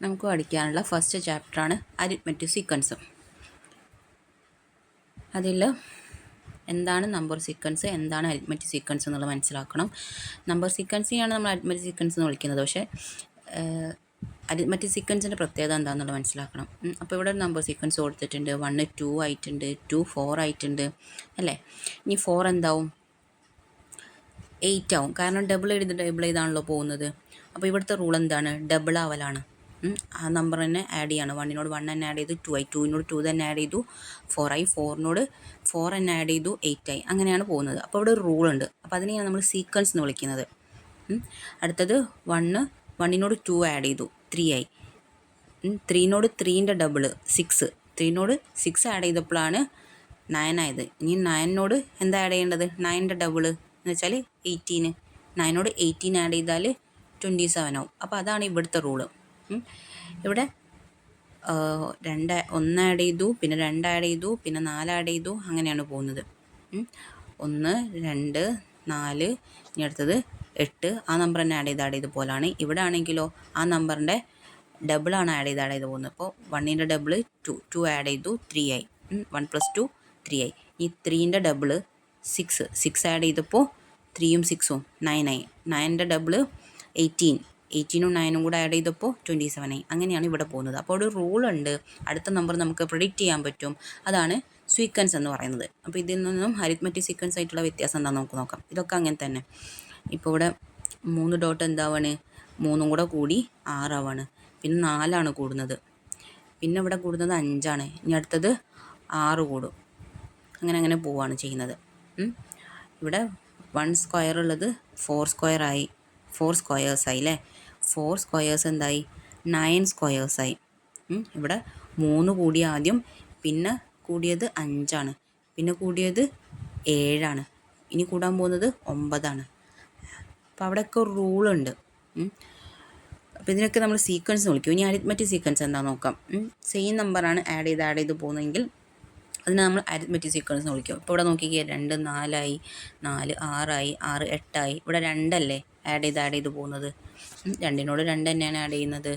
നമുക്ക് പഠിക്കാനുള്ള ഫസ്റ്റ് ചാപ്റ്ററാണ് അരിത്മെറ്റിക് സീക്വൻസ്. അതിൽ എന്താണ് നമ്പർ സീക്വൻസ്, എന്താണ് അരിത്മെറ്റിക് സീക്വൻസ് എന്നുള്ളത് മനസ്സിലാക്കണം. നമ്പർ സീക്വൻസിനെയാണ് നമ്മൾ അരിത്മെറ്റിക് സീക്വൻസ് എന്ന് വിളിക്കുന്നത്. പക്ഷേ അരിത്മെറ്റിക് സീക്വൻസിൻ്റെ പ്രത്യേകത എന്താണെന്നുള്ളത് മനസ്സിലാക്കണം. അപ്പോൾ ഇവിടെ ഒരു നമ്പർ സീക്വൻസ് കൊടുത്തിട്ടുണ്ട്. 1 2 ആയിട്ടുണ്ട്, 2 4 ആയിട്ടുണ്ട് അല്ലേ. ഇനി 4 എന്താവും? 8 ആവും. കാരണം ഡബിൾ ചെയ്താണല്ലോ പോകുന്നത്. അപ്പോൾ ഇവിടുത്തെ റൂൾ എന്താണ്? ഡബിൾ ആവലാണ്. ആ നമ്പർ തന്നെ ആഡ് ചെയ്യാണ്. 1നോട് 1 തന്നെ ആഡ് ചെയ്തു 2 ആയി, 2നോട് 2 തന്നെ ആഡ് ചെയ്തു 4 ആയി, 4നോട് 4 തന്നെ ആഡ് ചെയ്തു 8 ആയി. അങ്ങനെയാണ് പോകുന്നത്. അപ്പോൾ ഇവിടെ ഒരു റൂൾ ഉണ്ട്. അപ്പോൾ അതിനെയാണ് നമ്മൾ സീക്വൻസ് എന്ന് വിളിക്കുന്നത്. അടുത്തത് 1നോട് 2 ആഡ് ചെയ്തു 3 ആയി, 3നോട് 3ൻ്റെ ഡബിൾ 6, 3നോട് 6 ആഡ് ചെയ്തപ്പോഴാണ് 9 ആയത്. ഇനി 9നോട് എന്താ ആഡ് ചെയ്യേണ്ടത്? 9ൻ്റെ ഡബിൾ എന്ന് വെച്ചാൽ 18, 9നോട് 18 ആഡ് ചെയ്താൽ 27 ആവും. അപ്പോൾ അതാണ് ഇവിടുത്തെ റൂള്. ഇവിടെ 1 ആഡ് ചെയ്തു, പിന്നെ 2 ആഡ് ചെയ്തു, പിന്നെ 4 ആഡ് ചെയ്തു, അങ്ങനെയാണ് പോകുന്നത്. 1 2 4, ഇനി അടുത്തത് 8. ആ നമ്പർ തന്നെ ആഡ് ചെയ്ത് പോലാണ്. ഇവിടെ ആണെങ്കിലോ ആ നമ്പറിൻ്റെ ഡബിളാണ് ആഡ് ചെയ്ത് പോകുന്നത്. അപ്പോൾ 1ൻ്റെ ഡബിൾ 2 ആഡ് ചെയ്തു 3 ആയി, 1 + 2 3 ആയി. ഈ 3ൻ്റെ ഡബിൾ 6 ആഡ് ചെയ്തപ്പോൾ 3ഉം 6ഉം 9 ആയി. 9ൻ്റെ ഡബിൾ 18ഉം 9ഉം കൂടെ ആഡ് ചെയ്തപ്പോൾ 27 ആയി. അങ്ങനെയാണ് ഇവിടെ പോകുന്നത്. അപ്പോൾ ഒരു റൂളുണ്ട്. അടുത്ത നമ്പർ നമുക്ക് പ്രെഡിക്റ്റ് ചെയ്യാൻ പറ്റും. അതാണ് സീക്വൻസ് എന്ന് പറയുന്നത്. അപ്പോൾ ഇതിൽ നിന്നും അരിത്മെറ്റിക് സീക്വൻസ് ആയിട്ടുള്ള വ്യത്യാസം എന്താണെന്ന് നമുക്ക് നോക്കാം. ഇതൊക്കെ അങ്ങനെ തന്നെ. ഇപ്പോൾ ഇവിടെ 3 ഡോട്ട് എന്താവാണ്? 3ഉം കൂടെ കൂടി 6 ആവാണ്. പിന്നെ 4ആണ് കൂടുന്നത്. പിന്നെ ഇവിടെ കൂടുന്നത് 5ആണ്. ഇനി അടുത്തത് 6 കൂടും. അങ്ങനെ പോവുകയാണ് ചെയ്യുന്നത്. ഇവിടെ 1 സ്ക്വയർ ഉള്ളത് 4 സ്ക്വയർ ആയി, 4 സ്ക്വയേഴ്സ് ആയി അല്ലേ. 4 സ്ക്വയേഴ്സ് എന്തായി? 9 സ്ക്വയേഴ്സ് ആയി. ഇവിടെ 3 കൂടി ആദ്യം, പിന്നെ കൂടിയത് 5ആണ്, പിന്നെ കൂടിയത് 7ആണ്, ഇനി കൂടാൻ പോകുന്നത് 9ആണ്. അപ്പോൾ അവിടെയൊക്കെ ഒരു റൂളുണ്ട്. അപ്പോൾ ഇതിനൊക്കെ നമ്മൾ സീക്വൻസ് വിളിക്കും. ഇനി അരിത്മെറ്റിക് സീക്വൻസ് എന്താണെന്ന് നോക്കാം. സെയിം നമ്പറാണ് ആഡ് ചെയ്ത് പോകുന്നതെങ്കിൽ അതിനെ നമ്മൾ അരിത്മെറ്റിക് സീക്വൻസ് എന്ന് വിളിക്കും. ഇപ്പോൾ ഇവിടെ നോക്കിക്കേ, 2 4 ആയി, 4 6 ആയി, 6 8 ആയി. ഇവിടെ 2 അല്ലേ ആഡ് ചെയ്ത് പോകുന്നത്. 2നോട് 2 തന്നെയാണ് ആഡ് ചെയ്യുന്നത്.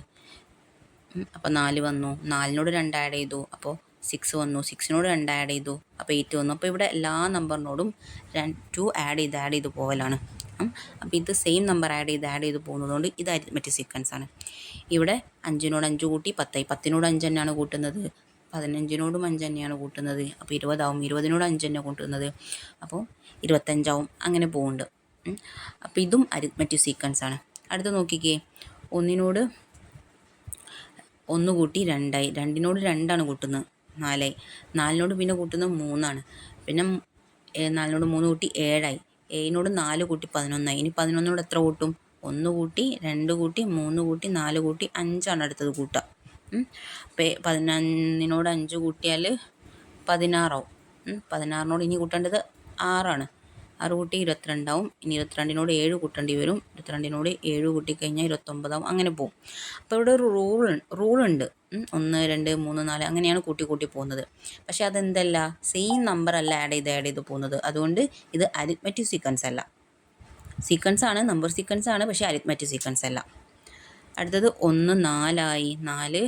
അപ്പോൾ 4 വന്നു. 4നോട് 2 ആഡ് ചെയ്തു, അപ്പോൾ 6 വന്നു. 6നോട് 2 ആഡ് ചെയ്തു, അപ്പോൾ 8 വന്നു. അപ്പോൾ ഇവിടെ എല്ലാ നമ്പറിനോടും 2 ആഡ് ചെയ്ത് പോകലാണ്. അപ്പോൾ ഇത് സെയിം നമ്പർ ആഡ് ചെയ്ത് പോകുന്നതുകൊണ്ട് ഇത് അരിത്മെറ്റിക് സീക്വൻസ് ആണ്. ഇവിടെ 5നോട് 5 കൂട്ടി 10 ആയി, 10നോട് 5 തന്നെയാണ് കൂട്ടുന്നത്. 15നോടും 5 തന്നെയാണ് കൂട്ടുന്നത്. അപ്പോൾ 20 ആവും. 20നോട് 5 തന്നെ കൂട്ടുന്നത്, അപ്പോൾ 25 ആവും. അങ്ങനെ പോകുന്നുണ്ട്. അപ്പോൾ ഇതും അരിത്മെറ്റിക് സീക്വൻസ് ആണ്. അടുത്ത് നോക്കിക്കേ, 1നോട് 1 കൂട്ടി 2 ആയി, 2നോട് 2ആണ് കൂട്ടുന്നത് 4 ആയി, 4നോട് പിന്നെ കൂട്ടുന്നത് 3ആണ്, പിന്നെ 4നോട് 3 കൂട്ടി 7 ആയി, 7നോട് 4 കൂട്ടി 11 ആയി. ഇനി 11നോട് എത്ര കൂട്ടും? 1 കൂട്ടി 2 കൂട്ടി 3 കൂട്ടി 4 കൂട്ടി 5ആണ് അടുത്തത് കൂട്ടുക. 11നോട് 5 കൂട്ടിയാൽ 16 ആവും. 16നോട് ഇനി കൂട്ടേണ്ടത് 6ആണ്. 6 കൂട്ടി 22 ആവും. ഇനി 22നോട് 7 കൂട്ടേണ്ടി വരും. 22നോട് 7 കൂട്ടിക്കഴിഞ്ഞാൽ 29 ആവും. അങ്ങനെ പോകും. അപ്പോൾ ഇവിടെ ഒരു റൂളുണ്ട്. 1 2 3 4 അങ്ങനെയാണ് കൂട്ടി പോകുന്നത്. പക്ഷേ അതെന്തല്ല, സെയിം നമ്പർ അല്ല ആഡ് ചെയ്ത് പോകുന്നത്. അതുകൊണ്ട് ഇത് അരിത്മെറ്റിക് സീക്വൻസ് അല്ല. സീക്വൻസ് ആണ്, നമ്പർ സീക്വൻസ് ആണ്, പക്ഷേ അരിത്മെറ്റിക് സീക്വൻസ് അല്ല. അടുത്തത് 1 4 ആയി, 4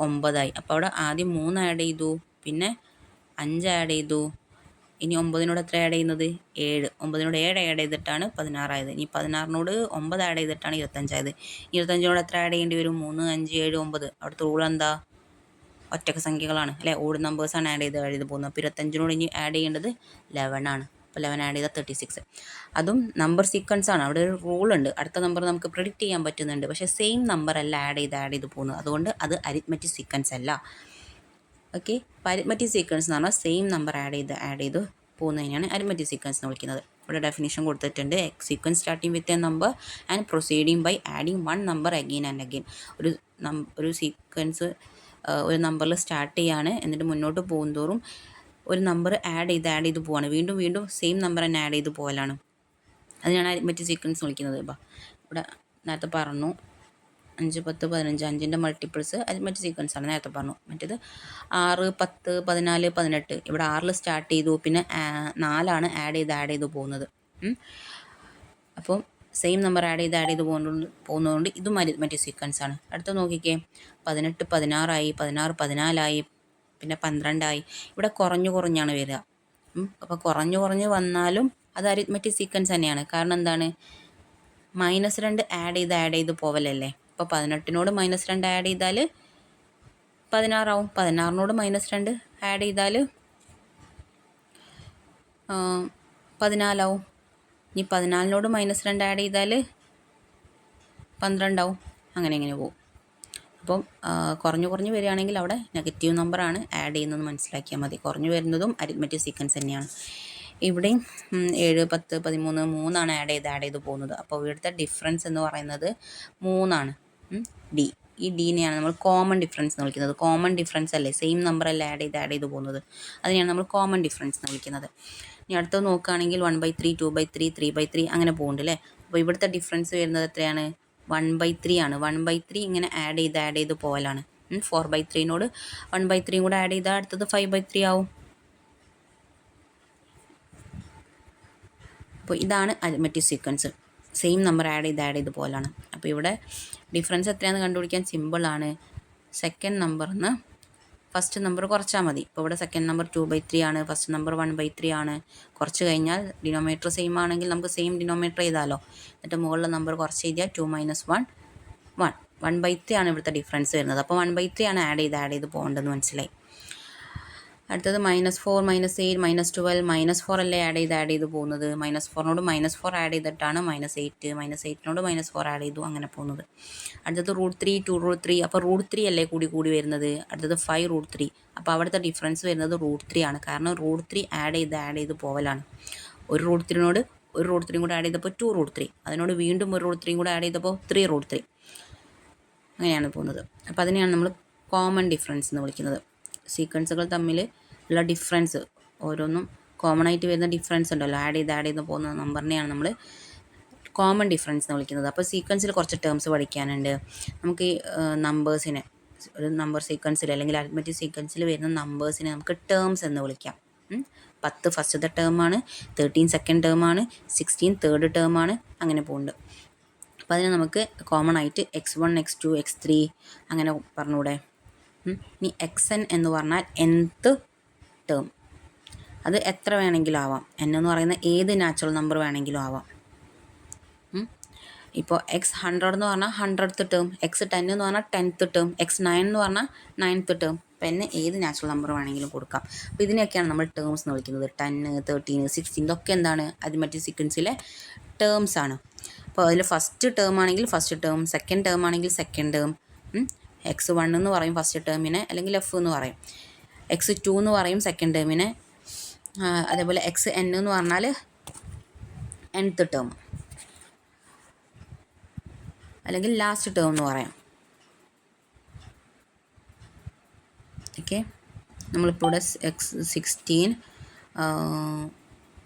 9 ആയി. അപ്പോൾ അവിടെ ആദ്യം 3 ആഡ് ചെയ്തു, പിന്നെ 5 ആഡ് ചെയ്തു. ഇനി 9നോട് എത്ര ആഡ് ചെയ്യുന്നത്? 7. 9നോട് 7 ആഡ് ചെയ്തിട്ടാണ് 16 ആയത്. ഇനി 16നോട് 9 ആഡ് ചെയ്തിട്ടാണ് 25 ആയത്. 25നോട് എത്ര ആഡ് ചെയ്യേണ്ടി വരും? 3 5 7 9. അവിടുത്തെ റൂൾ എന്താ? ഒറ്റക്ക് സംഖ്യകളാണ് അല്ലേ, ഓഡ് നമ്പേഴ്സാണ് ആഡ് ചെയ്ത് പോകുന്നത്. അപ്പോൾ 25നോട് ഇനി ആഡ് ചെയ്യേണ്ടത് 11 ആണ്. അപ്പോൾ 11 ആഡ് ചെയ്താൽ 36. അതും നമ്പർ സീക്വൻസ് ആണ്. അവിടെ ഒരു റൂളുണ്ട്. അടുത്ത നമ്പർ നമുക്ക് പ്രെഡിക്റ്റ് ചെയ്യാൻ പറ്റുന്നുണ്ട്. പക്ഷേ സെയിം നമ്പർ അല്ല ആഡ് ചെയ്ത് പോകുന്നത്. അതുകൊണ്ട് അത് അരിത്മെറ്റിക് സീക്വൻസ് അല്ല. ഓക്കെ. അപ്പോൾ അരിത്മെറ്റിക് സീക്വൻസ് എന്ന് പറഞ്ഞാൽ സെയിം നമ്പർ ആഡ് ചെയ്ത് പോകുന്നതിനാണ് അരിത്മെറ്റിക് സീക്വൻസ് എന്ന് വിളിക്കുന്നത്. ഇവിടെ ഡെഫിനിഷൻ കൊടുത്തിട്ടുണ്ട്. Sequence starting with a number and proceeding by adding 1 number again and again. ഒരു സീക്വൻസ് ഒരു നമ്പറിൽ സ്റ്റാർട്ട് ചെയ്യാണ്, എന്നിട്ട് മുന്നോട്ട് പോകുന്തോറും ഒരു നമ്പർ ആഡ് ചെയ്ത് പോവാണ്. വീണ്ടും സെയിം നമ്പർ തന്നെ ആഡ് ചെയ്ത് പോകലാണ്. അതിനാണ് അരിത്മെറ്റിക് സീക്വൻസ് വിളിക്കുന്നത്. ഇവിടെ നേരത്തെ പറഞ്ഞു 5 10 15, 5ൻ്റെ മൾട്ടിപ്പിൾസ് അരിത്മെറ്റിക് സീക്വൻസ് ആണ്. നേരത്തെ പറഞ്ഞു. മറ്റേത് 6 10 14 18. ഇവിടെ 6ൽ സ്റ്റാർട്ട് ചെയ്തു, പിന്നെ 4ആണ് ആഡ് ചെയ്ത് പോകുന്നത്. അപ്പോൾ സെയിം നമ്പർ ആഡ് ചെയ്ത് പോകുന്നതുകൊണ്ട് ഇതും അരിത്മെറ്റിക് സീക്വൻസ് ആണ്. അടുത്ത നോക്കിക്കേ, 18 16 16 14 പിന്നെ 12 ഇവിടെ കുറഞ്ഞു കുറഞ്ഞാണ് വരിക. അപ്പോൾ കുറഞ്ഞു വന്നാലും അത് അരിത്മെറ്റിക് സീക്വൻസ് തന്നെയാണ്. കാരണം എന്താണ്, -2 ആഡ് ചെയ്ത് പോവലല്ലേ. അപ്പോൾ 18നോട് -2 ആഡ് ചെയ്താൽ 16 ആവും. 16നോട് -2 ആഡ് ചെയ്താൽ 14 ആവും. ഇനി 14നോട് -2 ആഡ് ചെയ്താൽ 12 ആവും. അങ്ങനെ പോകും. അപ്പം കുറഞ്ഞു വരികയാണെങ്കിൽ അവിടെ നെഗറ്റീവ് നമ്പറാണ് ആഡ് ചെയ്യുന്നത് മനസ്സിലാക്കിയാൽ മതി. കുറഞ്ഞു വരുന്നതും അരിത്മെറ്റിക് സീക്വൻസ് തന്നെയാണ്. ഇവിടെയും 7 10 13 3 ആഡ് ചെയ്ത് പോകുന്നത്. അപ്പോൾ ഇവിടുത്തെ ഡിഫറൻസ് എന്ന് പറയുന്നത് 3 ഡി. ഈ ഡീനെയാണ് നമ്മൾ കോമൺ ഡിഫറൻസ് എന്ന് വിളിക്കുന്നത്. കോമൺ ഡിഫറൻസ് അല്ലേ, സെയിം നമ്പർ അല്ലേ ആഡ് ചെയ്ത് പോകുന്നത്, അതിനെയാണ് നമ്മൾ കോമൺ ഡിഫറൻസ് എന്ന് വിളിക്കുന്നത്. ഇനി അടുത്തത് നോക്കുകയാണെങ്കിൽ 1/3 2/3 3/3 അങ്ങനെ പോകുന്നുണ്ട് അല്ലേ. അപ്പോൾ ഇവിടുത്തെ ഡിഫറൻസ് വരുന്നത് എത്രയാണ്, 1/3 ആണ്. 1/3 ഇങ്ങനെ ആഡ് ചെയ്ത് പോകലാണ്. 4/3നോട് 1/3 കൂടെ ആഡ് ചെയ്താൽ അടുത്തത് 5/3 ആവും. അപ്പോൾ ഇതാണ് arithmetic sequence. Same number add ചെയ്ത് പോലാണ്. അപ്പോൾ ഇവിടെ ഡിഫറൻസ് എത്രയാണെന്ന് കണ്ടുപിടിക്കാൻ സിമ്പിളാണ്. സെക്കൻഡ് നമ്പറിന്ന് ഫസ്റ്റ് നമ്പർ കുറച്ചാൽ മതി. ഇപ്പോൾ ഇവിടെ സെക്കൻഡ് നമ്പർ 2/3 ആണ്, ഫസ്റ്റ് നമ്പർ 1/3 ആണ്. കുറച്ച് കഴിഞ്ഞാൽ ഡിനോമിനേറ്റർ സെയിം ആണെങ്കിൽ നമുക്ക് സെയിം ഡിനോമിനേറ്റർ ചെയ്താലോ. എന്നിട്ട് മുകളിലെ നമ്പർ കുറച്ച് എഴുതിയാൽ 2 - 1 1 1/3 ആണ് ഇവിടുത്തെ ഡിഫറൻസ് വരുന്നത്. അപ്പോൾ 1/3 ആണ് ആഡ് ചെയ്ത് പോകേണ്ടതെന്ന് മനസ്സിലായി. അടുത്തത് -4 -8 -12 -4 അല്ലേ ആഡ് ചെയ്ത് പോകുന്നത്. -4നോട് -4 ആഡ് ചെയ്തിട്ടാണ് -8 -8നോട് -4 ആഡ് ചെയ്തു അങ്ങനെ പോകുന്നത്. അടുത്തത് √3 2√3. അപ്പോൾ √3 അല്ലേ കൂടി വരുന്നത്. അടുത്തത് 5√3. അപ്പോൾ അവിടുത്തെ ഡിഫറൻസ് വരുന്നത് √3 ആണ്. കാരണം √3 ആഡ് ചെയ്ത് പോവലാണ്. ഒരു √3നോട് ഒരു √3 കൂടെ ആഡ് ചെയ്തപ്പോൾ 2√3, അതിനോട് വീണ്ടും ഒരു √3 കൂടെ ആഡ് ചെയ്തപ്പോൾ 3√3 അങ്ങനെയാണ് പോകുന്നത്. അപ്പോൾ അതിനെയാണ് നമ്മൾ കോമൺ ഡിഫറൻസ് എന്ന് വിളിക്കുന്നത്. സീക്വൻസുകൾ തമ്മിൽ ഉള്ള ഡിഫറൻസ്, ഓരോന്നും കോമൺ ആയിട്ട് വരുന്ന ഡിഫറൻസ് ഉണ്ടല്ലോ, ആഡ് ചെയ്ത് പോകുന്ന നമ്പറിനെയാണ് നമ്മൾ കോമൺ ഡിഫറൻസ് എന്ന് വിളിക്കുന്നത്. അപ്പോൾ സീക്വൻസിൽ കുറച്ച് ടേംസ് പഠിക്കാനുണ്ട്. നമുക്ക് ഈ നമ്പേഴ്സിനെ, ഒരു നമ്പർ സീക്വൻസിൽ അല്ലെങ്കിൽ അരിത്മെറ്റിക് സീക്വൻസിൽ വരുന്ന നമ്പേഴ്സിനെ നമുക്ക് ടേംസ് എന്ന് വിളിക്കാം. 10 ഫസ്റ്റത്തെ ടേമാണ്, 13 സെക്കൻഡ് ടേമാണ്, 16 തേർഡ് ടേമാണ്, അങ്ങനെ പോകുന്നുണ്ട്. അപ്പോൾ അതിനെ നമുക്ക് കോമൺ ആയിട്ട് x1 x2 x3 അങ്ങനെ പറഞ്ഞൂടെ. ഇനി xn എന്ന് പറഞ്ഞാൽ nth ടേം. അത് എത്ര വേണമെങ്കിലും ആവാം. n എന്ന് പറയുന്ന ഏത് നാച്ചുറൽ നമ്പർ വേണമെങ്കിലും ആവാം. ഇപ്പോൾ x100 എന്ന് പറഞ്ഞാൽ 100th ടേം, x10 എന്ന് പറഞ്ഞാൽ 10th ടേം, x9 എന്ന് പറഞ്ഞാൽ 9th ടേം. അപ്പോൾ n ഏത് നാച്ചുറൽ നമ്പർ വേണമെങ്കിലും കൊടുക്കാം. അപ്പോൾ ഇതിനെയൊക്കെയാണ് നമ്മൾ ടേംസ് എന്ന് വിളിക്കുന്നത്. 10 13 16 ഇതൊക്കെ എന്താണ്, അരിത്മെറ്റിക് സീക്വൻസിലെ ടേംസ് ആണ്. അപ്പോൾ അതിൽ ഫസ്റ്റ് ടേം ആണെങ്കിൽ ഫസ്റ്റ് ടേം, സെക്കൻഡ് ടേം ആണെങ്കിൽ സെക്കൻഡ് ടേം. x1 എന്ന് പറയും ഫസ്റ്റ് ടേമിനെ, അല്ലെങ്കിൽ f എന്ന് പറയും. x2 എന്ന് പറയും സെക്കൻഡ് ടേമിനെ. അതേപോലെ xn എന്ന് പറഞ്ഞാൽ nth ടേം, അല്ലെങ്കിൽ ലാസ്റ്റ് ടേം എന്ന് പറയാം. ഓക്കെ, നമ്മളിപ്പോൾ ഇവിടെ 16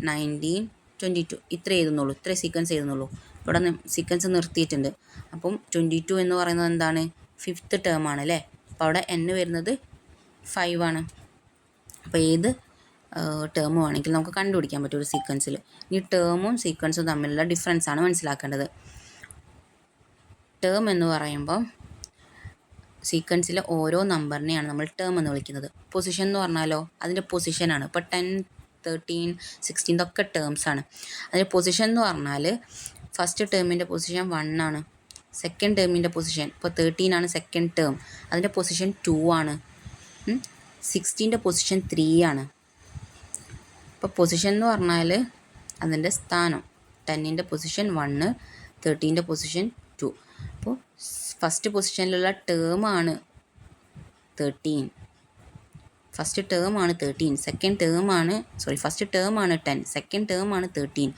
19 22 ഇത്ര എഴുതുന്നുള്ളൂ, ഇത്ര സീക്വൻസ് എഴുതുന്നുള്ളൂ. ഇവിടെ സീക്വൻസ് നിർത്തിയിട്ടുണ്ട്. അപ്പം 22 എന്ന് പറയുന്നത് എന്താണ്, 5th ടേം ആണ് അല്ലേ. അപ്പോൾ അവിടെ n വരുന്നത് 5 ആണ്. അപ്പോൾ ഏത് ടേം ആണെങ്കിൽ നമുക്ക് കണ്ടുപിടിക്കാൻ പറ്റും ഒരു സീക്വൻസിൽ. ഈ ടേമും സീക്വൻസും തമ്മിലുള്ള ഡിഫറൻസ് ആണ് മനസ്സിലാക്കേണ്ടത്. ടേം എന്ന് പറയുമ്പോൾ സീക്വൻസിലെ ഓരോ നമ്പറിനെയാണ് നമ്മൾ ടേം എന്ന് വിളിക്കുന്നത്. പൊസിഷൻ എന്ന് പറഞ്ഞാലോ അതിൻ്റെ പൊസിഷനാണ്. ഇപ്പോൾ 10 13 16 ഇതൊക്കെ ടേംസ് ആണ്. അതിൻ്റെ പൊസിഷൻ എന്ന് പറഞ്ഞാൽ ഫസ്റ്റ് ടേമിൻ്റെ പൊസിഷൻ 1 ആണ്, സെക്കൻഡ് ടേമിൻ്റെ പൊസിഷൻ ഇപ്പോൾ 13 ആണ് സെക്കൻഡ് ടേം, അതിൻ്റെ പൊസിഷൻ 2 ആണ്, 16ൻ്റെ പൊസിഷൻ 3 ആണ്. ഇപ്പോൾ പൊസിഷൻ എന്ന് പറഞ്ഞാൽ അതിൻ്റെ സ്ഥാനം, 10ൻ്റെ പൊസിഷൻ 1, 13ൻ്റെ പൊസിഷൻ 2. അപ്പോൾ ഫസ്റ്റ് പൊസിഷനിലുള്ള ടേമാണ് 13, ഫസ്റ്റ് ടേമാണ് 13, സെക്കൻഡ് ടേമാണ് ഫസ്റ്റ് ടേമാണ് 10, സെക്കൻഡ് ടേമാണ് 13,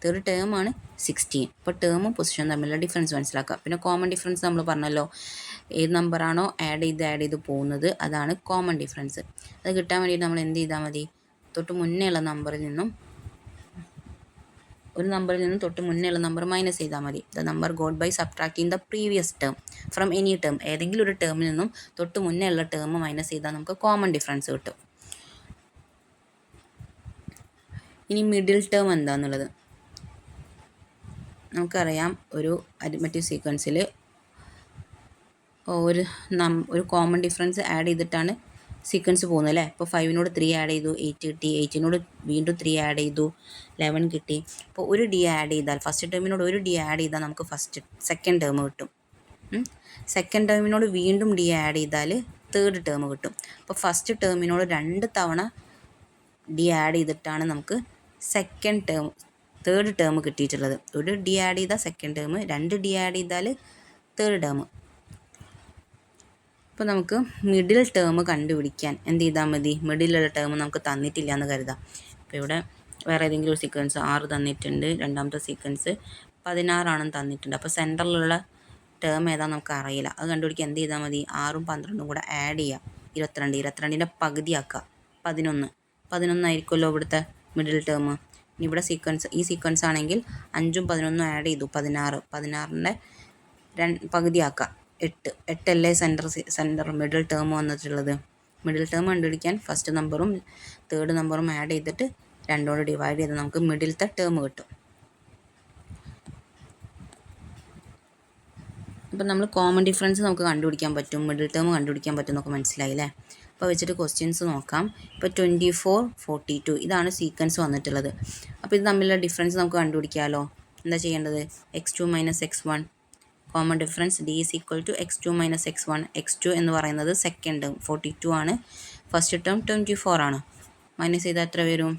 തേർഡ് ടേമാണ് 16. ഇപ്പോൾ ടേമും പൊസിഷനും തമ്മിലുള്ള ഡിഫറൻസ് മനസ്സിലാക്കുക. പിന്നെ കോമൺ ഡിഫറൻസ് നമ്മൾ പറഞ്ഞല്ലോ, ഏത് നമ്പറാണോ ആഡ് ചെയ്ത് പോകുന്നത് അതാണ് കോമൺ ഡിഫറൻസ്. അത് കിട്ടാൻ വേണ്ടിയിട്ട് നമ്മൾ എന്ത് ചെയ്താൽ മതി, തൊട്ട് മുന്നേ ഉള്ള നമ്പറിൽ നിന്നും തൊട്ട് മുന്നേ ഉള്ള നമ്പർ മൈനസ് ചെയ്താൽ മതി. The number got by subtracting the previous term from any term. ഏതെങ്കിലും ഒരു ടേമിൽ നിന്നും തൊട്ട് മുന്നേ ഉള്ള ടേം മൈനസ് ചെയ്താൽ നമുക്ക് കോമൺ ഡിഫറൻസ് കിട്ടും. ഇനി മിഡിൽ ടേം എന്താണെന്നുള്ളത് നമുക്കറിയാം ഒരു അരിത്മെറ്റിക് സീക്വൻസിൽ ഒരു കോമൺ ഡിഫറൻസ് ആഡ് ചെയ്തിട്ടാണ് സീക്വൻസ് പോകുന്നത് അല്ലേ. ഇപ്പോൾ 5നോട് 3 ആഡ് ചെയ്തു 8 കിട്ടി, 8നോട് വീണ്ടും 3 ആഡ് ചെയ്തു 11 കിട്ടി. അപ്പോൾ ഒരു ഡി ആഡ് ചെയ്താൽ ഫസ്റ്റ് ടേമിനോട് ഒരു ഡി ആഡ് ചെയ്താൽ നമുക്ക് സെക്കൻഡ് ടേം കിട്ടും. സെക്കൻഡ് ടേമിനോട് വീണ്ടും ഡി ആഡ് ചെയ്താൽ തേർഡ് ടേം കിട്ടും. അപ്പോൾ ഫസ്റ്റ് ടേമിനോട് 2 തവണ ഡി ആഡ് ചെയ്തിട്ടാണ് നമുക്ക് തേർഡ് ടേം കിട്ടിയിട്ടുള്ളത്. ഒരു ഡി ആഡ് ചെയ്താൽ സെക്കൻഡ് ടേം, 2 ഡി ആഡ് ചെയ്താൽ തേർഡ് ടേം. അപ്പോൾ നമുക്ക് മിഡിൽ ടേം കണ്ടുപിടിക്കാൻ എന്ത് ചെയ്താൽ മതി? മിഡിലുള്ള ടേം നമുക്ക് തന്നിട്ടില്ല എന്ന് കരുതാം. ഇപ്പോൾ ഇവിടെ വേറെ ഏതെങ്കിലും ഒരു സീക്വൻസ് 6 തന്നിട്ടുണ്ട്, രണ്ടാമത്തെ സീക്വൻസ് 16 തന്നിട്ടുണ്ട്. അപ്പോൾ സെൻറ്ററിലുള്ള ടേം ഏതാ നമുക്ക് അറിയില്ല. അത് കണ്ടുപിടിക്കാൻ എന്ത് ചെയ്താൽ മതി? 6ഉം 12ഉം കൂടെ ആഡ് ചെയ്യുക. 22ൻ്റെ പകുതിയാക്കുക 11 ആയിരിക്കുമല്ലോ ഇവിടുത്തെ മിഡിൽ ടേം. ഇനി ഇവിടെ ഈ സീക്വൻസ് ആണെങ്കിൽ 5ഉം 11ഉം ആഡ് ചെയ്തു 16ൻ്റെ പകുതിയാക്കുക 8 അല്ലേ സെൻറ്റർ മിഡിൽ ടേം വന്നിട്ടുള്ളത്. മിഡിൽ ടേം കണ്ടുപിടിക്കാൻ ഫസ്റ്റ് നമ്പറും തേർഡ് നമ്പറും ആഡ് ചെയ്തിട്ട് 2 ഡിവൈഡ് ചെയ്ത് നമുക്ക് മിഡിലത്തെ ടേം കിട്ടും. അപ്പോൾ നമ്മൾ കോമൺ ഡിഫറൻസ് നമുക്ക് കണ്ടുപിടിക്കാൻ പറ്റും, മിഡിൽ ടേം കണ്ടുപിടിക്കാൻ പറ്റും എന്നൊക്കെ മനസ്സിലായില്ലേ. അപ്പോൾ വെച്ചിട്ട് ക്വസ്റ്റ്യൻസ് നോക്കാം. ഇപ്പോൾ 24, 42 ഇതാണ് സീക്വൻസ് വന്നിട്ടുള്ളത്. അപ്പോൾ ഇത് തമ്മിലുള്ള ഡിഫറൻസ് നമുക്ക് കണ്ടുപിടിക്കാമല്ലോ. എന്താ ചെയ്യേണ്ടത്? x2 - x1 common difference d is equal to x2 - x1. x2 എന്ന് പറയുന്നത് സെക്കൻഡ് ടേം 42 ആണ്, ഫസ്റ്റ് ടേം 24 ആണ്. മൈനസ് ചെയ്താൽ എത്ര വരും?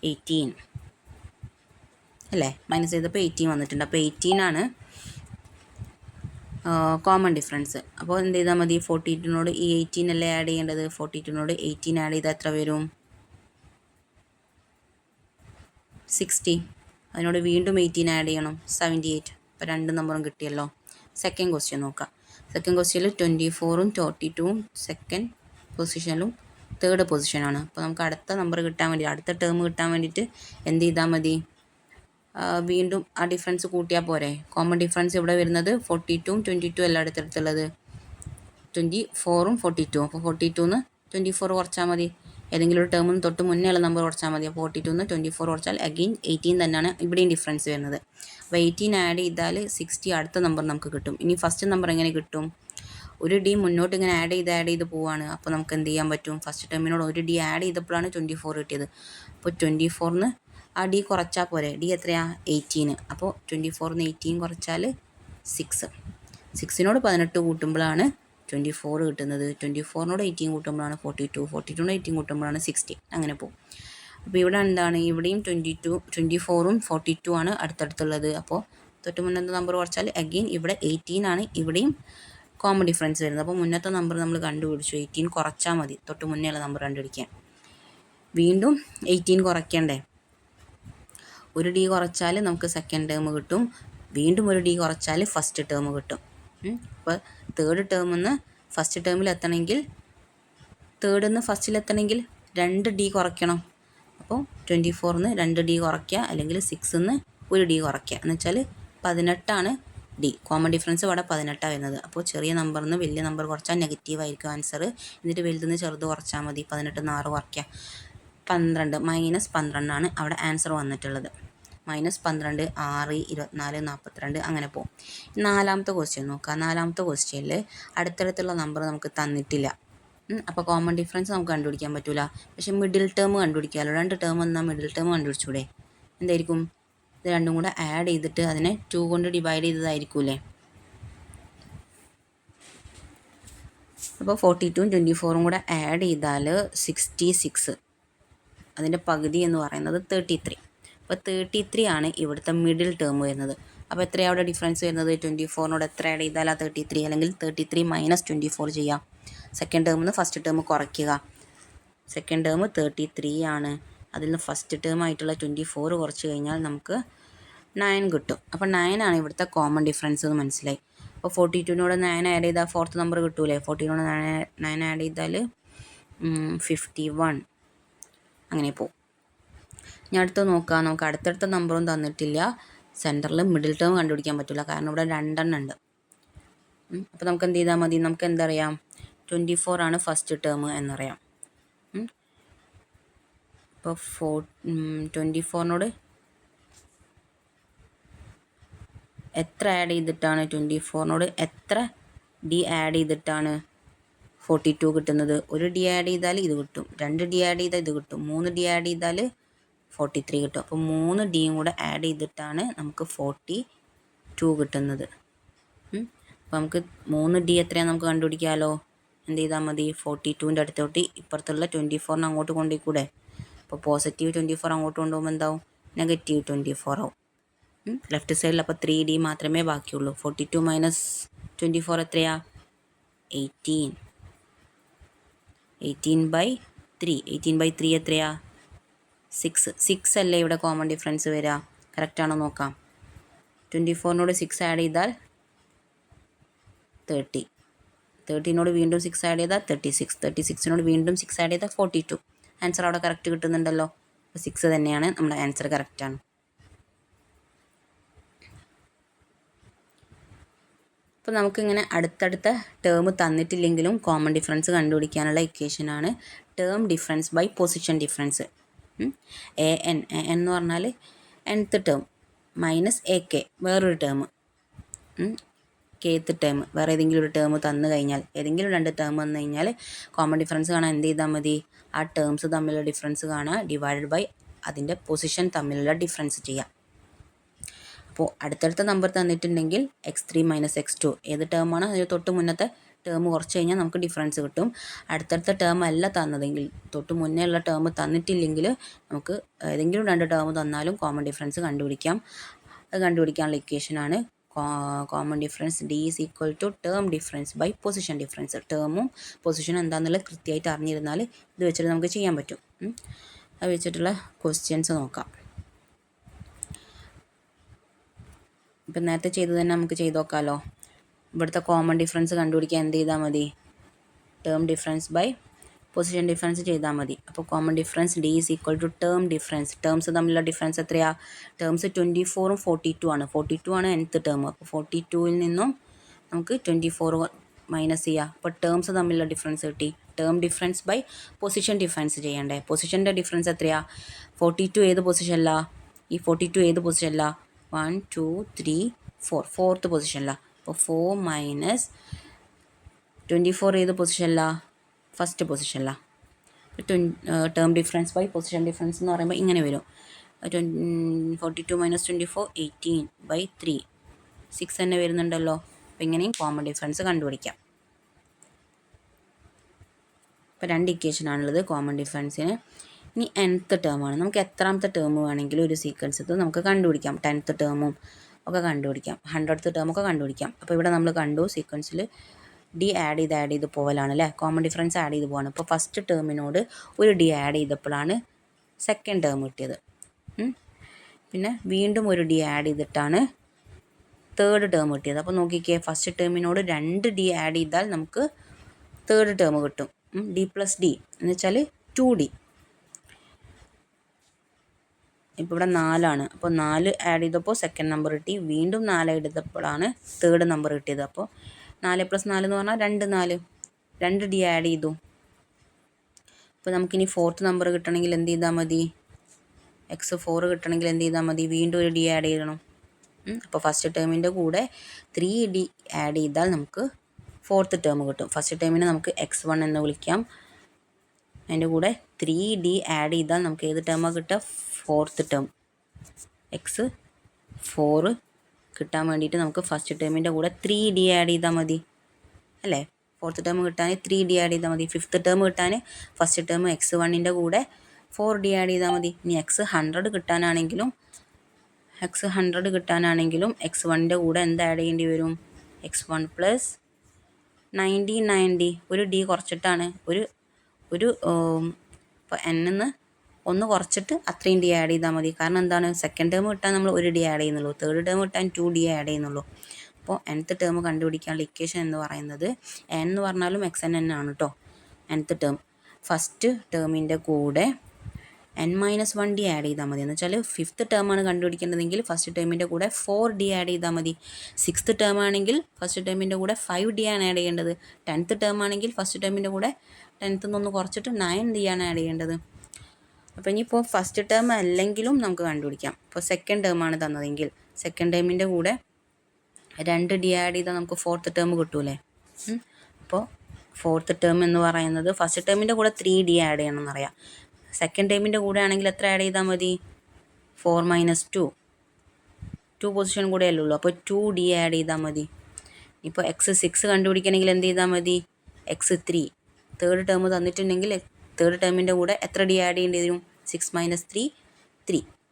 18 അല്ലേ. മൈനസ് ചെയ്തപ്പോൾ 18 വന്നിട്ടുണ്ട്. അപ്പോൾ 18 ആണ് കോമൺ ഡിഫറൻസ്. അപ്പോൾ എന്ത് ചെയ്താൽ മതി? 42നോട് ഈ 18 അല്ലേ ആഡ് ചെയ്യേണ്ടത്. 42നോട് 18 ആഡ് ചെയ്താൽ എത്ര വരും? 60. അതിനോട് വീണ്ടും 18 ആഡ് ചെയ്യണം 78. അപ്പോൾ 2 നമ്പറും കിട്ടിയല്ലോ. സെക്കൻഡ് ക്വസ്റ്റ്യൻ നോക്കാം. സെക്കൻഡ് ക്വസ്റ്റ്യനിൽ 24ഉം 42ഉം സെക്കൻഡ് പൊസിഷനിലും തേർഡ് പൊസിഷനാണ്. അപ്പോൾ നമുക്ക് അടുത്ത നമ്പർ കിട്ടാൻ വേണ്ടി, അടുത്ത ടേം കിട്ടാൻ വേണ്ടിയിട്ട് എന്ത് ചെയ്താൽ മതി? വീണ്ടും ആ ഡിഫറൻസ് കൂട്ടിയാൽ പോരെ. കോമൺ ഡിഫറൻസ് ഇവിടെ വരുന്നത് 42ഉം 22 അല്ല അടുത്തടുത്തുള്ളത്, 24ഉം 42. അപ്പോൾ 42ന്ന് 24 കുറച്ചാൽ മതി. ഏതെങ്കിലും ഒരു ടേമിന് തൊട്ട് മുന്നേ ഉള്ള നമ്പർ കുറച്ചാൽ മതി. അപ്പോൾ 42ന്ന് 24 കുറച്ചാൽ അഗെയിൻ 18 തന്നെയാണ് ഇവിടെയും ഡിഫറൻസ് വരുന്നത്. അപ്പോൾ 18 ആഡ് ചെയ്താൽ 60 അടുത്ത നമ്പർ നമുക്ക് കിട്ടും. ഇനി ഫസ്റ്റ് നമ്പർ എങ്ങനെ കിട്ടും? ഒരു ഡി മുന്നോട്ട് ഇങ്ങനെ ആഡ് ചെയ്ത് പോവാണ്. അപ്പോൾ നമുക്ക് എന്ത് ചെയ്യാൻ പറ്റും? ഫസ്റ്റ് ടേമിനോട് ഒരു ഡി ആഡ് ചെയ്തപ്പോഴാണ് 24 കിട്ടിയത്. അപ്പോൾ 24ന്ന് ആ ഡി കുറച്ചാൽ പോരെ. ഡി എത്രയാ? 18. അപ്പോൾ 24ന്ന് 18 കുറച്ചാൽ 6നോട് 18 കൂട്ടുമ്പോഴാണ് 24 കിട്ടുന്നത്. 24നോട് 18 കൂട്ടുമ്പോഴാണ് 42, 42നോട് 18 കൂട്ടുമ്പോഴാണ് 60. അങ്ങനെ പോകും. അപ്പോൾ ഇവിടെ എന്താണ്? ഇവിടെയും 24ഉം 42 ആണ് അടുത്തടുത്തുള്ളത്. അപ്പോൾ തൊട്ട് മുന്നത്തെ നമ്പർ കുറച്ചാൽ അഗെയിൻ ഇവിടെ 18 ആണ് ഇവിടെയും കോമൺ ഡിഫറൻസ് വരുന്നത്. അപ്പോൾ മുന്നത്തെ നമ്പർ നമ്മൾ കണ്ടുപിടിച്ചു. 18 കുറച്ചാൽ മതി തൊട്ട് മുന്നേ ഉള്ള നമ്പർ കണ്ടുപിടിക്കാൻ. വീണ്ടും 18 കുറയ്ക്കണ്ടേ? ഒരു ഡി കുറച്ചാൽ നമുക്ക് സെക്കൻഡ് ടേം കിട്ടും, വീണ്ടും ഒരു ഡി കുറച്ചാൽ ഫസ്റ്റ് ടേം കിട്ടും. അപ്പോൾ തേർഡ് ടേമിൽ നിന്ന് ഫസ്റ്റ് ടേമിൽ എത്തണമെങ്കിൽ, തേർഡിൽ നിന്ന് ഫസ്റ്റിലെത്തണമെങ്കിൽ 2 ഡി കുറയ്ക്കണം. അപ്പോൾ 24ന്ന് 2 ഡി കുറയ്ക്കുക, അല്ലെങ്കിൽ 6ന്ന് ഒരു ഡി കുറയ്ക്കുക. എന്ന് വെച്ചാൽ 18 ഡി. കോമൺ ഡിഫറൻസ് ഇവിടെ 18 വരുന്നത്. അപ്പോൾ ചെറിയ നമ്പറിൽ നിന്ന് വലിയ നമ്പർ കുറച്ചാൽ നെഗറ്റീവ് ആയിരിക്കും ആൻസർ. എന്നിട്ട് വലുതിൽ നിന്ന് ചെറുത് കുറച്ചാൽ മതി. 18ന്ന് 6 കുറയ്ക്കുക 12, -12 അവിടെ ആൻസർ വന്നിട്ടുള്ളത്. -12, 6, 24, 42 അങ്ങനെ പോകും. നാലാമത്തെ ക്വസ്റ്റ്യൻ നോക്കാം. നാലാമത്തെ ക്വസ്റ്റ്യനിൽ അടുത്തടുത്തുള്ള നമ്പർ നമുക്ക് തന്നിട്ടില്ല. അപ്പോൾ കോമൺ ഡിഫറൻസ് നമുക്ക് കണ്ടുപിടിക്കാൻ പറ്റില്ല. പക്ഷേ മിഡിൽ ടേം കണ്ടുപിടിക്കാമല്ലോ. 2 ടേം എന്നാൽ മിഡിൽ ടേം കണ്ടുപിടിച്ചൂടെ? എന്തായിരിക്കും? ഇത് രണ്ടും കൂടെ ആഡ് ചെയ്തിട്ട് അതിനെ 2 കൊണ്ട് ഡിവൈഡ് ചെയ്തതായിരിക്കൂലേ. അപ്പോൾ 42ഉം 24ഉം കൂടെ ആഡ് ചെയ്താൽ 66. അതിൻ്റെ പകുതി എന്ന് പറയുന്നത് 33. അപ്പോൾ 33 ആണ് ഇവിടുത്തെ മിഡിൽ ടേം വരുന്നത്. അപ്പോൾ എത്രയാണ് അവിടെ ഡിഫറൻസ് വരുന്നത്? 24നോട് എത്ര ആഡ് ചെയ്താൽ 33, അല്ലെങ്കിൽ 33 - 24 ചെയ്യാം. സെക്കൻഡ് ടേമിൽ നിന്ന് ഫസ്റ്റ് ടേം കുറയ്ക്കുക. സെക്കൻഡ് ടേം 33 ആണ്. അതിൽ നിന്ന് ഫസ്റ്റ് ടേം ആയിട്ടുള്ള 24 കുറച്ച് കഴിഞ്ഞാൽ നമുക്ക് 9 കിട്ടും. അപ്പോൾ 9 ആണ് ഇവിടുത്തെ കോമൺ ഡിഫറൻസ് എന്ന് മനസ്സിലായി. അപ്പോൾ 42നോട് 9 ആഡ് ചെയ്താൽ ഫോർത്ത് നമ്പർ കിട്ടൂലേ. 42നോട് 9 ആഡ് ചെയ്താൽ 51 അങ്ങനെ പോകും. ഇനി അടുത്ത് നോക്കാം. നമുക്ക് അടുത്തടുത്ത നമ്പറും തന്നിട്ടില്ല. സെൻറ്ററിൽ മിഡിൽ ടേം കണ്ടുപിടിക്കാൻ പറ്റില്ല, കാരണം ഇവിടെ 2 എണ്ണം ഉണ്ട്. അപ്പോൾ നമുക്ക് എന്ത് ചെയ്താൽ മതി? നമുക്ക് എന്തറിയാം? 24 ആണ് ഫസ്റ്റ് ടേം എന്നറിയാം. അപ്പോൾ 24നോട് എത്ര ആഡ് ചെയ്തിട്ടാണ് 24നോട് എത്ര ഡി ആഡ് ചെയ്തിട്ടാണ് 42 കിട്ടുന്നത്? ഒരു ഡി ആഡ് ചെയ്താൽ ഇത് കിട്ടും, 2 ഡി ആഡ് ചെയ്താൽ ഇത് കിട്ടും, 3 ഡി ആഡ് ചെയ്താൽ 43 കിട്ടും. അപ്പോൾ 3 ഡിയും കൂടെ ആഡ് ചെയ്തിട്ടാണ് നമുക്ക് 42 കിട്ടുന്നത്. അപ്പോൾ നമുക്ക് 3 ഡി എത്രയാണ് നമുക്ക് കണ്ടുപിടിക്കാമല്ലോ. എന്ത് ചെയ്താൽ മതി? 42ൻ്റെ അടുത്തോട്ട് ഇപ്പുറത്തുള്ള 24 അങ്ങോട്ട് കൊണ്ടുപോയിക്കൂടെ. അപ്പോൾ പോസിറ്റീവ് 24 അങ്ങോട്ട് കൊണ്ടുപോകുമ്പോൾ എന്താവും? നെഗറ്റീവ് 24 ആവും. ലെഫ്റ്റ് സൈഡിൽ അപ്പോൾ 3 ഡി മാത്രമേ ബാക്കിയുള്ളൂ. 42 മൈനസ് 24 എത്രയാ? 18. 18/3. 18/3 എത്രയാ? 6. 6 അല്ലേ ഇവിടെ കോമൺ ഡിഫറൻസ് വരിക? കറക്റ്റാണോ നോക്കാം. 24നോട് 6 ആഡ് ചെയ്താൽ 30. 30നോട് വീണ്ടും 6 ആഡ് ചെയ്താൽ 36. 36നോട് വീണ്ടും 6 ആഡ് ചെയ്താൽ 42. ആൻസർ അവിടെ കറക്റ്റ് കിട്ടുന്നുണ്ടല്ലോ. അപ്പോൾ 6 തന്നെയാണ് നമ്മുടെ ആൻസർ, കറക്റ്റാണ്. അപ്പോൾ നമുക്കിങ്ങനെ അടുത്തടുത്ത ടേം തന്നിട്ടില്ലെങ്കിലും കോമൺ ഡിഫറൻസ് കണ്ടുപിടിക്കാനുള്ള ഇക്വേഷനാണ് term difference by position difference. AN എന്ന് പറഞ്ഞാൽ nth ടേം മൈനസ് AK വേറൊരു ടേം, kth ടേം വേറെ ഏതെങ്കിലും ഒരു ടേം തന്നു കഴിഞ്ഞാൽ, ഏതെങ്കിലും 2 ടേം വന്നു കഴിഞ്ഞാൽ കോമൺ ഡിഫറൻസ് കാണാൻ എന്ത് ചെയ്താൽ മതി? ആ ടേംസ് തമ്മിലുള്ള ഡിഫറൻസ് കാണാൻ ഡിവൈഡഡ് ബൈ അതിൻ്റെ പൊസിഷൻ തമ്മിലുള്ള ഡിഫറൻസ് ചെയ്യാം. അപ്പോൾ അടുത്തടുത്ത നമ്പർ തന്നിട്ടുണ്ടെങ്കിൽ x3 മൈനസ് x2 ഏത് ടേമാണ് അതിന് തൊട്ട് മുന്നത്തെ ടേം കുറച്ച് കഴിഞ്ഞാൽ നമുക്ക് ഡിഫറൻസ് കിട്ടും. അടുത്തടുത്ത ടേം അല്ല തന്നതെങ്കിൽ, തൊട്ട് മുന്നേ ഉള്ള ടേം തന്നിട്ടില്ലെങ്കിൽ നമുക്ക് ഏതെങ്കിലും 2 ടേം തന്നാലും കോമൺ ഡിഫറൻസ് കണ്ടുപിടിക്കാം. അത് കണ്ടുപിടിക്കാനുള്ള ഇക്വേഷനാണ് common difference D is equal to term difference by position difference. ടേമും പൊസിഷനും എന്താണെന്നുള്ളത് കൃത്യമായിട്ട് അറിഞ്ഞിരുന്നാൽ ഇത് വെച്ചിട്ട് നമുക്ക് ചെയ്യാൻ പറ്റും. അത് വെച്ചിട്ടുള്ള ക്വസ്റ്റ്യൻസ് നോക്കാം. ഇപ്പം നേരത്തെ ചെയ്തത് തന്നെ നമുക്ക് ചെയ്ത് നോക്കാമല്ലോ. ഇവിടുത്തെ കോമൺ ഡിഫറൻസ് കണ്ടുപിടിക്കാൻ എന്ത് ചെയ്താൽ മതി? Term difference by position difference ചെയ്താൽ മതി. അപ്പോൾ common difference D is equal to term difference. Terms തമ്മിലുള്ള ഡിഫറൻസ് എത്രയാണ്? ടേംസ് 24ഉം 42 ആണ്. 42 ആണ് nth ടേം. അപ്പോൾ 42ൽ നിന്നും നമുക്ക് 24 മൈനസ് ചെയ്യുക. അപ്പോൾ ടേംസ് തമ്മിലുള്ള ഡിഫറൻസ് കിട്ടി. Term difference by position difference ചെയ്യണ്ടേ. പൊസിഷൻ്റെ ഡിഫറൻസ് എത്രയാണ്? 42 ഏത് പൊസിഷനിലാണ്? ഈ 42 ഏത് പൊസിഷനിലാണ്? 1 2 3 4 ഫോർത്ത് പൊസിഷനിലാണ്. അപ്പോൾ 4 മൈനസ് 24 ഏത് പൊസിഷനിലാണ്? ഫസ്റ്റ് പൊസിഷനിലാണ്. Term difference by position difference എന്ന് പറയുമ്പോൾ ഇങ്ങനെ വരും. 42 മൈനസ് 24 18/3 6 തന്നെ വരുന്നുണ്ടല്ലോ. അപ്പോൾ ഇങ്ങനെയും കോമൺ ഡിഫറൻസ് കണ്ടുപിടിക്കാം. ഇപ്പോൾ 2 ഇക്വേഷനാണുള്ളത് കോമൺ ഡിഫറൻസിന്. ഇനി nth ടേമാണ്. നമുക്ക് എത്രാമത്തെ ടേം വേണമെങ്കിലും ഒരു സീക്വൻസ് ഇത് നമുക്ക് കണ്ടുപിടിക്കാം. 10th ടേമും ഒക്കെ കണ്ടുപിടിക്കാം, 100th ടേമൊക്കെ കണ്ടുപിടിക്കാം. അപ്പോൾ ഇവിടെ നമ്മൾ കണ്ടു സീക്വൻസിൽ ഡി ആഡ് ചെയ്ത് പോകലാണ് അല്ലേ. കോമൺ ഡിഫറൻസ് ആഡ് ചെയ്ത് പോവാണ്. ഇപ്പോൾ ഫസ്റ്റ് ടേമിനോട് ഒരു ഡി ആഡ് ചെയ്തപ്പോഴാണ് സെക്കൻഡ് ടേം കിട്ടിയത്. പിന്നെ വീണ്ടും ഒരു ഡി ആഡ് ചെയ്തിട്ടാണ് തേർഡ് ടേം കിട്ടിയത്. അപ്പോൾ നോക്കിക്കേ, ഫസ്റ്റ് ടേമിനോട് 2 ഡി ആഡ് ചെയ്താൽ നമുക്ക് തേർഡ് ടേം കിട്ടും. D പ്ലസ് D എന്ന് വെച്ചാൽ 2D. ഇപ്പോൾ ഇവിടെ 4 ആണ്. അപ്പോൾ 4 ആഡ് ചെയ്തപ്പോൾ സെക്കൻഡ് നമ്പർ കിട്ടി. വീണ്ടും 4 ആഡ് ചെയ്തപ്പോഴാണ് തേർഡ് നമ്പർ കിട്ടിയത്. അപ്പോൾ 4 + 4 എന്ന് പറഞ്ഞാൽ 2 2 ഡി ആഡ് ചെയ്തു. അപ്പോൾ നമുക്കിനി ഫോർത്ത് നമ്പർ കിട്ടണമെങ്കിൽ എന്ത് ചെയ്താൽ മതി? x4 കിട്ടണമെങ്കിൽ എന്ത് ചെയ്താൽ മതി? വീണ്ടും ഒരു ഡി ആഡ് ചെയ്യണം. അപ്പോൾ ഫസ്റ്റ് ടേമിൻ്റെ കൂടെ 3D ആഡ് ചെയ്താൽ നമുക്ക് ഫോർത്ത് ടേം കിട്ടും. ഫസ്റ്റ് ടേമിനെ നമുക്ക് x1 എന്ന് വിളിക്കാം. അതിൻ്റെ കൂടെ 3D ആഡ് ചെയ്താൽ നമുക്ക് ഏത് ടേമാണ് കിട്ടുക? ഫോർത്ത് ടേം x4 കിട്ടാൻ വേണ്ടിയിട്ട് നമുക്ക് ഫസ്റ്റ് ടേമിൻ്റെ കൂടെ 3D ആഡ് ചെയ്താൽ മതി അല്ലേ. ഫോർത്ത് ടേം കിട്ടാൻ 3D ആഡ് ചെയ്താൽ മതി. ഫിഫ്ത്ത് ടേം കിട്ടാൻ ഫസ്റ്റ് ടേം x1ൻ്റെ കൂടെ 4D ആഡ് ചെയ്താൽ മതി. ഇനി x100 കിട്ടാനാണെങ്കിലും x1ൻ്റെ കൂടെ എന്ത് ആഡ് ചെയ്യേണ്ടി വരും? x1 + 90 ഒരു ഡി കുറച്ചിട്ടാണ് ഒരു ഇപ്പോൾ n-ന്ന് 1 കുറച്ചിട്ട് അത്രയും ഡി ആഡ് ചെയ്താൽ മതി. കാരണം എന്താണ്? സെക്കൻഡ് ടേം കിട്ടാൻ നമ്മൾ ഒരു ഡി ആഡ് ചെയ്യുന്നുള്ളൂ, തേർഡ് ടേം കിട്ടാൻ 2D ആഡ് ചെയ്യുന്നുള്ളൂ. അപ്പോൾ nth ടേം കണ്ടുപിടിക്കാനുള്ള ഇക്വേഷൻ എന്ന് പറയുന്നത് n എന്ന് പറഞ്ഞാലും xn ആണ് കേട്ടോ. nth ടേം ഫസ്റ്റ് ടേമിൻ്റെ കൂടെ n-1D ആഡ് ചെയ്താൽ മതി. എന്ന് വെച്ചാൽ ഫിഫ്ത്ത് ടേമാണ് കണ്ടുപിടിക്കേണ്ടതെങ്കിൽ ഫസ്റ്റ് ടേമിൻ്റെ കൂടെ 4D ആഡ് ചെയ്താൽ മതി. സിക്സ്ത് ടേം ആണെങ്കിൽ ഫസ്റ്റ് ടേമിൻ്റെ കൂടെ 5D ആണ് ആഡ് ചെയ്യേണ്ടത്. 10th ടേം ആണെങ്കിൽ ഫസ്റ്റ് ടേമിൻ്റെ കൂടെ 10th നിന്ന് കുറച്ചിട്ട് 9D ആണ് ആഡ് ചെയ്യേണ്ടത്. അപ്പോൾ ഇനിയിപ്പോൾ ഫസ്റ്റ് ടേം അല്ലെങ്കിലും നമുക്ക് കണ്ടുപിടിക്കാം. ഇപ്പോൾ സെക്കൻഡ് ടേമാണ് തന്നതെങ്കിൽ സെക്കൻഡ് ടേമിൻ്റെ കൂടെ 2 ഡി ആഡ് ചെയ്താൽ നമുക്ക് ഫോർത്ത് ടേം കിട്ടൂലേ. അപ്പോൾ ഫോർത്ത് ടേം എന്ന് പറയുന്നത് ഫസ്റ്റ് ടേമിൻ്റെ കൂടെ 3 ഡി ആഡ് ചെയ്യണം എന്നറിയാം. സെക്കൻഡ് ടേമിൻ്റെ കൂടെ ആണെങ്കിൽ എത്ര ആഡ് ചെയ്താൽ മതി? 4 - 2 പൊസിഷൻ കൂടെ അല്ലേ ഉള്ളൂ. അപ്പോൾ 2 ഡി ആഡ് ചെയ്താൽ മതി. ഇപ്പോൾ x6 കണ്ടുപിടിക്കണമെങ്കിൽ എന്ത് ചെയ്താൽ മതി? x3 തേർഡ് ടേം തന്നിട്ടുണ്ടെങ്കിൽ തേർഡ് ടേമിൻ്റെ കൂടെ എത്ര ഡി ആഡ് ചെയ്യേണ്ടി വരും? 6 - 3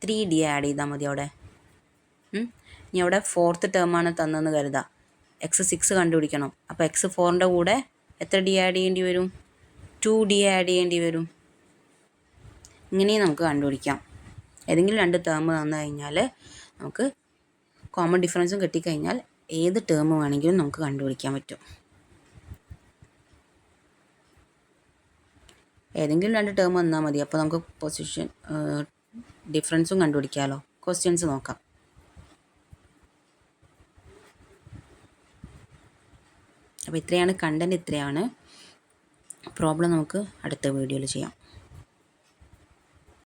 3 ഡി ആഡ് ചെയ്താൽ മതി അവിടെ. ഇനി അവിടെ ഫോർത്ത് ടേമാണ് തന്നെന്ന് കരുതാം. x6 കണ്ടുപിടിക്കണം. അപ്പോൾ x4ൻ്റെ കൂടെ എത്ര ഡി ആഡ് ചെയ്യേണ്ടി വരും? 2 ഡി ആഡ് ചെയ്യേണ്ടി വരും. ഇങ്ങനെയും നമുക്ക് കണ്ടുപിടിക്കാം. ഏതെങ്കിലും 2 ടേം തന്നു കഴിഞ്ഞാൽ നമുക്ക് കോമൺ ഡിഫറൻസും കിട്ടിക്കഴിഞ്ഞാൽ ഏത് ടേം വേണമെങ്കിലും നമുക്ക് കണ്ടുപിടിക്കാൻ പറ്റും. ഏതെങ്കിലും 2 ടേം വന്നാൽ മതി. അപ്പോൾ നമുക്ക് പൊസിഷൻ ഡിഫറൻസും കണ്ടുപിടിക്കാമല്ലോ. ക്വസ്റ്റ്യൻസ് നോക്കാം. അപ്പോൾ ഇത്രയാണ് കണ്ടൻറ്റ്, ഇത്രയാണ് പ്രോബ്ലം. നമുക്ക് അടുത്ത വീഡിയോയിൽ ചെയ്യാം.